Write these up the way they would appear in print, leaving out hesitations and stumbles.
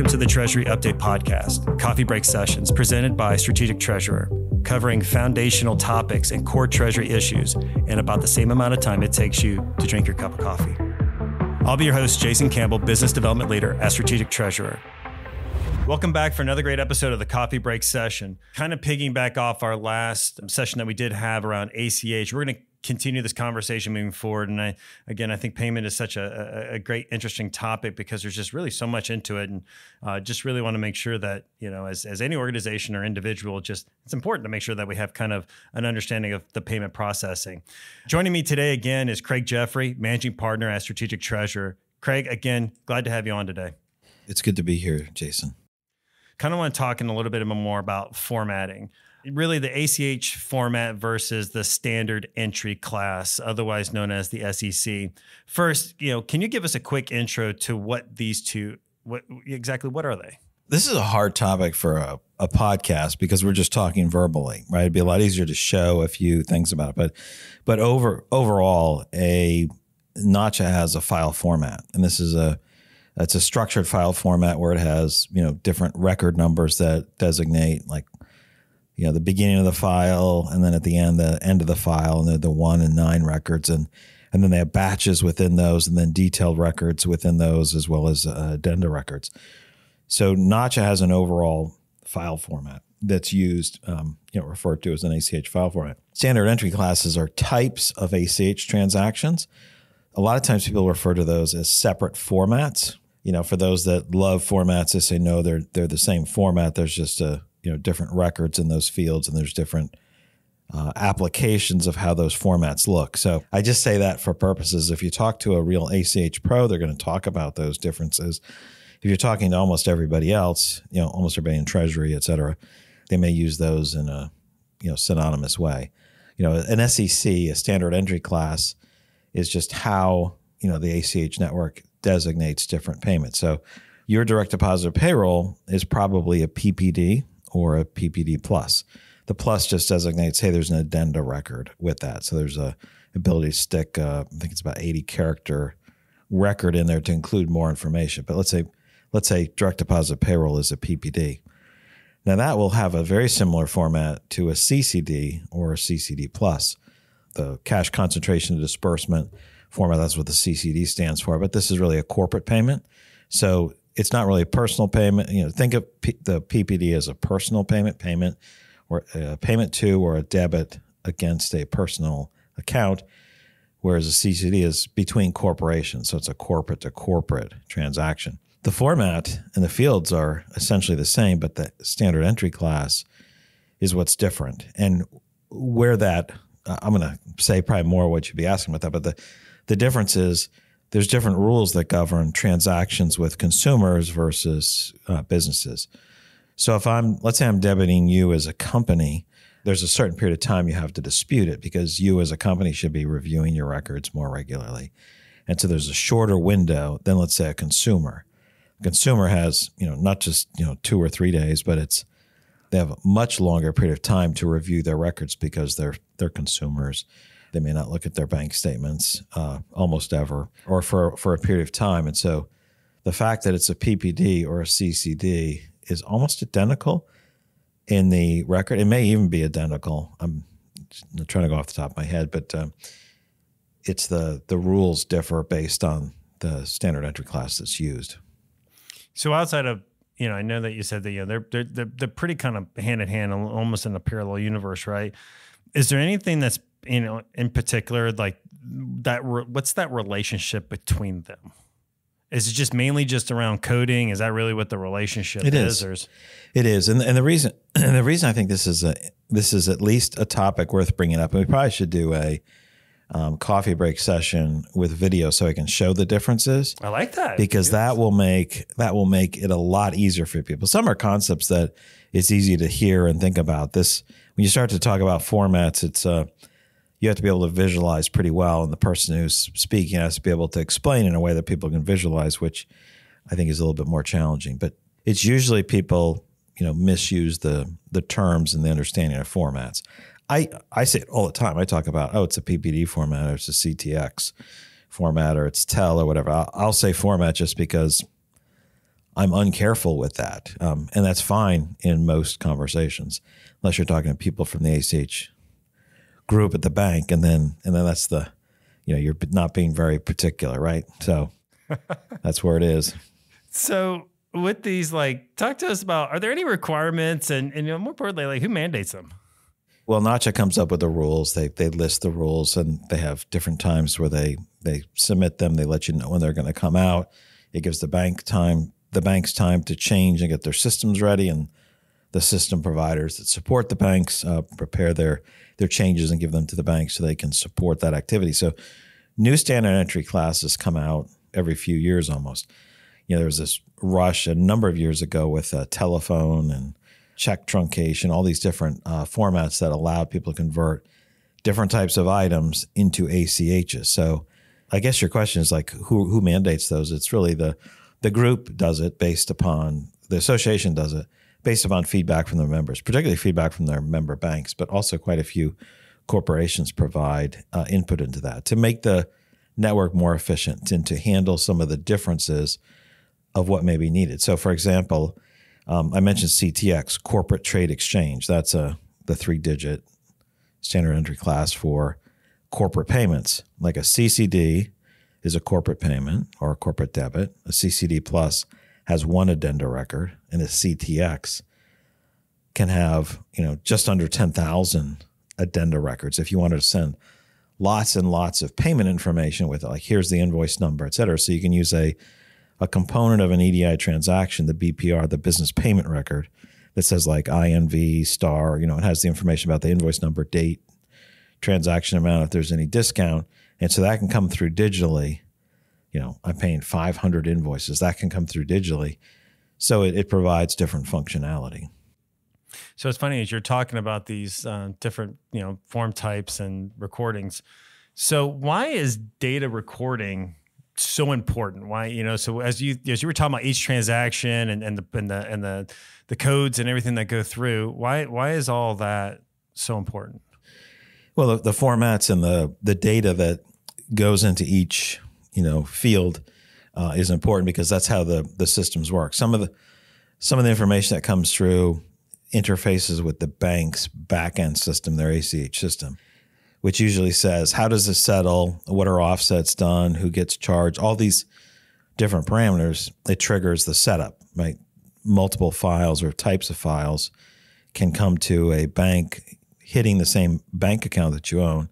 Welcome to the Treasury Update Podcast, coffee break sessions presented by Strategic Treasurer, covering foundational topics and core Treasury issues in about the same amount of time it takes you to drink your cup of coffee. I'll be your host, Jason Campbell, Business Development Leader at Strategic Treasurer. Welcome back for another great episode of the Coffee Break Session. Kind of piggybacking off our last session that we did have around ACH, we're going to continue this conversation moving forward. And I think payment is such a great, interesting topic because there's just really so much into it. And just really want to make sure that, as any organization or individual, it's important to make sure that we have kind of an understanding of the payment processing. Joining me today again is Craig Jeffery, Managing Partner at Strategic Treasurer. Craig, again, glad to have you on today. It's good to be here, Jason. Kind of want to talk in a little bit more about formatting. Really the ACH format versus the standard entry class, otherwise known as the SEC. First, can you give us a quick intro to what these two, what are they? This is a hard topic for a podcast because we're just talking verbally, right? It'd be a lot easier to show a few things about it. But overall, a NACHA has a file format, and it's a structured file format where it has, different record numbers that designate the beginning of the file, and then at the end of the file, and they're the 1 and 9 records. And then they have batches within those, and then detailed records within those, as well as addenda records. So NACHA has an overall file format that's used, referred to as an ACH file format. Standard entry classes are types of ACH transactions. A lot of times people refer to those as separate formats. For those that love formats, they say, no, they're the same format. There's just different records in those fields, and there's different applications of how those formats look. So I just say that for purposes. If you talk to a real ACH pro, they're going to talk about those differences. If you're talking to almost everybody else, almost everybody in Treasury, et cetera, they may use those in a synonymous way. An SEC, a standard entry class, is just how the ACH network designates different payments. So your direct deposit payroll is probably a PPD or a PPD plus. The plus just designates, hey, there's an addenda record with that. So there's a ability to stick, I think it's about 80 character record in there to include more information. But let's say direct deposit payroll is a PPD. Now that will have a very similar format to a CCD or a CCD plus. The cash concentration and disbursement format, that's what the CCD stands for. But this is really a corporate payment. So it's not really a personal payment. Think of the PPD as a personal payment or a payment to or a debit against a personal account, whereas a CCD is between corporations. So it's a corporate to corporate transaction. The format and the fields are essentially the same, but the standard entry class is what's different. And where that, I'm going to say probably more what you'd be asking about that, but the difference is there's different rules that govern transactions with consumers versus businesses. So let's say I'm debiting you as a company, there's a certain period of time you have to dispute it because you as a company should be reviewing your records more regularly. And so there's a shorter window than, let's say, a consumer. A consumer has, not just, 2 or 3 days, but they have a much longer period of time to review their records because they're consumers. They may not look at their bank statements almost ever or for a period of time. And so the fact that it's a PPD or a CCD is almost identical in the record. It may even be identical. I'm not trying to go off the top of my head, but it's the rules differ based on the standard entry class that's used. So outside of, I know that you said that they're pretty kind of hand in hand, almost in a parallel universe, right? Is there anything that's in particular, like that, what's that relationship between them? Is it just mainly just around coding? Is that really what the relationship is? It is. And the reason I think this is at least a topic worth bringing up, and we probably should do a coffee break session with video so I can show the differences. I like that. Because that will make it a lot easier for people. Some are concepts that it's easy to hear and think about. This, when you start to talk about formats, it's you have to be able to visualize pretty well, and the person who's speaking has to be able to explain in a way that people can visualize, which I think is a little bit more challenging. But it's usually people, misuse the terms and the understanding of formats. I say it all the time. I talk about, it's a PPD format or it's a CTX format or it's TEL or whatever. I'll say format just because I'm uncareful with that. And that's fine in most conversations, unless you're talking to people from the ACH group at the bank. And then that's you're not being very particular, right? So that's where it is. So with these, talk to us about, are there any requirements and more importantly, who mandates them? Well, NACHA comes up with the rules. They list the rules, and they have different times where they submit them. They let you know when they're going to come out. It gives the bank's time to change and get their systems ready, and the system providers that support the banks prepare their changes and give them to the bank so they can support that activity. So new standard entry classes come out every few years almost. There was this rush a number of years ago with telephone and check truncation, all these different formats that allowed people to convert different types of items into ACHs. So I guess your question is who mandates those? It's really the group does it the association does it based upon feedback from their members, particularly feedback from their member banks, but also quite a few corporations provide input into that to make the network more efficient and to handle some of the differences of what may be needed. So for example, I mentioned CTX, Corporate Trade Exchange. That's the 3-digit standard entry class for corporate payments. Like a CCD is a corporate payment or a corporate debit. A CCD Plus has one addenda record, and a CTX can have just under 10,000 addenda records. If you wanted to send lots and lots of payment information with it, here's the invoice number, et cetera. So you can use a component of an EDI transaction, the BPR, the business payment record, that says INV star, it has the information about the invoice number, date, transaction amount, if there's any discount. And so that can come through digitally. I'm paying 500 invoices. That can come through digitally. So it provides different functionality. So it's funny as you're talking about these different, form types and recordings. So why is data recording so important? Why, so as you were talking about each transaction and the codes and everything that go through, why is all that so important? Well, the formats and the data that goes into each field is important because that's how the systems work. Some of the information that comes through interfaces with the bank's back-end system, their ACH system, which usually says, how does this settle? What are offsets done? Who gets charged? All these different parameters, it triggers the setup, right? Multiple files or types of files can come to a bank hitting the same bank account that you own,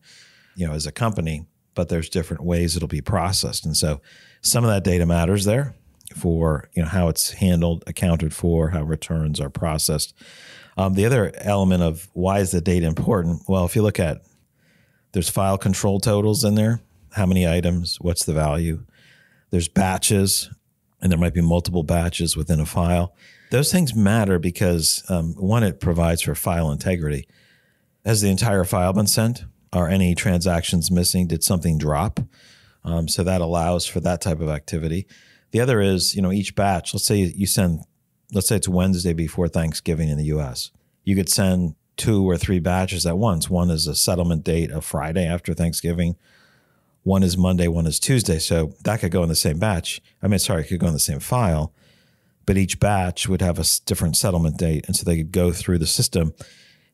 as a company, but there's different ways it'll be processed. And so some of that data matters there for, how it's handled, accounted for, how returns are processed. The other element of why is the data important? Well, if you look at, there's file control totals in there. How many items? What's the value? There's batches, and there might be multiple batches within a file. Those things matter because, one, it provides for file integrity. Has the entire file been sent? Are any transactions missing? Did something drop? So that allows for that type of activity. The other is, each batch, let's say it's Wednesday before Thanksgiving in the U.S. You could send 2 or 3 batches at once. One is a settlement date of Friday after Thanksgiving. One is Monday, one is Tuesday. So that could go in the same batch. It could go in the same file, but each batch would have a different settlement date. And so they could go through the system.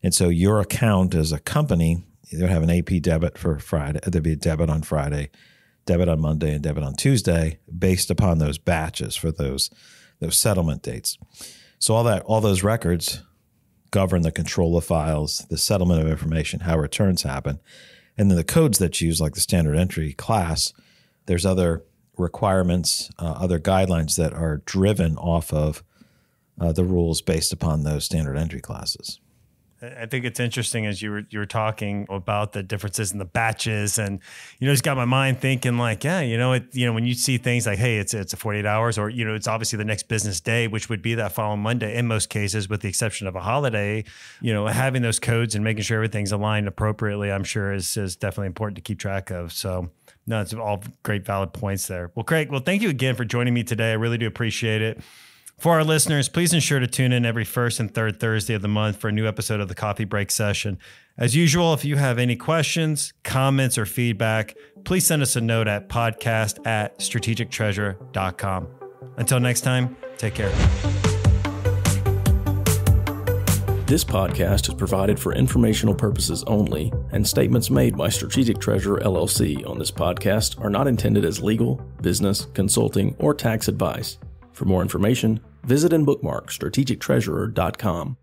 And so your account as a company, you would have an AP debit for Friday. There'd be a debit on Friday, debit on Monday, and debit on Tuesday based upon those batches for those settlement dates. So all those records govern the control of files, the settlement of information, how returns happen. And then the codes that you use, like the standard entry class, there's other requirements, other guidelines that are driven off of the rules based upon those standard entry classes. I think it's interesting as you were talking about the differences in the batches, and it's got my mind thinking when you see things like, hey, it's a 48 hours, or it's obviously the next business day, which would be that following Monday in most cases, with the exception of a holiday. Having those codes and making sure everything's aligned appropriately, I'm sure is definitely important to keep track of. So no, it's all great, valid points there. Well, Craig, thank you again for joining me today. I really do appreciate it. For our listeners, please ensure to tune in every first and third Thursday of the month for a new episode of the Coffee Break Session. As usual, if you have any questions, comments, or feedback, please send us a note at podcast@strategictreasure.com. Until next time, take care. This podcast is provided for informational purposes only, and statements made by Strategic Treasurer LLC on this podcast are not intended as legal, business, consulting, or tax advice. For more information, visit and bookmark strategictreasurer.com.